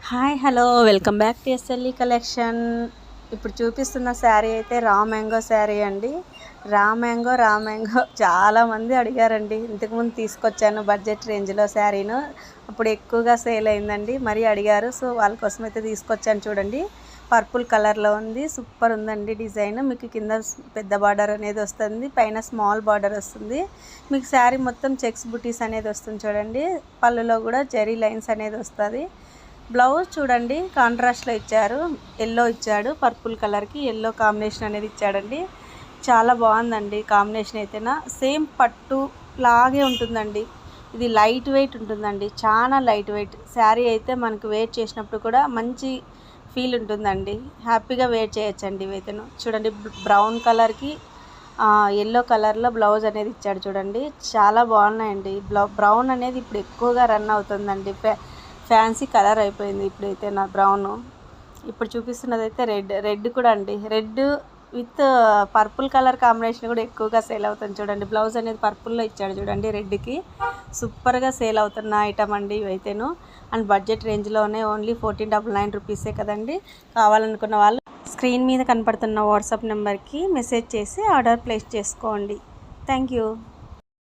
Hi hello welcome back to SLE collection. ఇప్పుడు చూపిస్తున్న శారీ అయితే రా మ్యాంగో శారీ అండి. రా మ్యాంగో చాలామంది అడిగారండి. ఇంతకుముందు తీసుకొచ్చాను బడ్జెట్ రేంజ్లో శారీను, అప్పుడు ఎక్కువగా సేల్ అయిందండి, మరీ అడిగారు. సో వాళ్ళ కోసం అయితే తీసుకొచ్చాను. చూడండి, పర్పుల్ కలర్లో ఉంది, సూపర్ ఉందండి డిజైన్. మీకు కింద పెద్ద బార్డర్ అనేది వస్తుంది, పైన స్మాల్ బార్డర్ వస్తుంది. మీకు శారీ మొత్తం చెక్స్ బుటీస్ అనేది వస్తుంది. చూడండి, పళ్ళులో కూడా జెరీ లైన్స్ అనేది వస్తుంది. బ్లౌజ్ చూడండి కాంట్రాస్ట్లో ఇచ్చారు, ఎల్లో ఇచ్చాడు, పర్పుల్ కలర్కి ఎల్లో కాంబినేషన్ అనేది ఇచ్చాడండి. చాలా బాగుందండి కాంబినేషన్ అయితేనా. సేమ్ పట్టు లాగే ఉంటుందండి. ఇది లైట్ వెయిట్ ఉంటుందండి, చాలా లైట్ వెయిట్ శారీ అయితే. మనకు వేర్ చేసినప్పుడు కూడా మంచి ఫీల్ ఉంటుందండి, హ్యాపీగా వేర్ చేయొచ్చండి ఇవైతేను. చూడండి, బ్రౌన్ కలర్కి ఎల్లో కలర్లో బ్లౌజ్ అనేది ఇచ్చాడు. చూడండి, చాలా బాగున్నాయండి. బ్రౌన్ అనేది ఇప్పుడు ఎక్కువగా రన్ అవుతుందండి, ఫ్యాన్సీ కలర్ అయిపోయింది ఇప్పుడైతే నా బ్రౌన్. ఇప్పుడు చూపిస్తున్నది అయితే రెడ్ కూడా అండి. Red with purple colour combination కూడా ఎక్కువగా సేల్ అవుతుంది. చూడండి, బ్లౌజ్ అనేది పర్పుల్లో ఇచ్చాడు. చూడండి, రెడ్కి సూపర్గా సేల్ అవుతున్న ఐటమ్ అండి ఇవైతేను. అండ్ బడ్జెట్ రేంజ్లోనే ఓన్లీ 1499 రూపీసే కదండి. కావాలనుకున్న వాళ్ళు స్క్రీన్ మీద కనపడుతున్న వాట్సాప్ నెంబర్కి మెసేజ్ చేసి ఆర్డర్ ప్లేస్ చేసుకోండి. Thank you.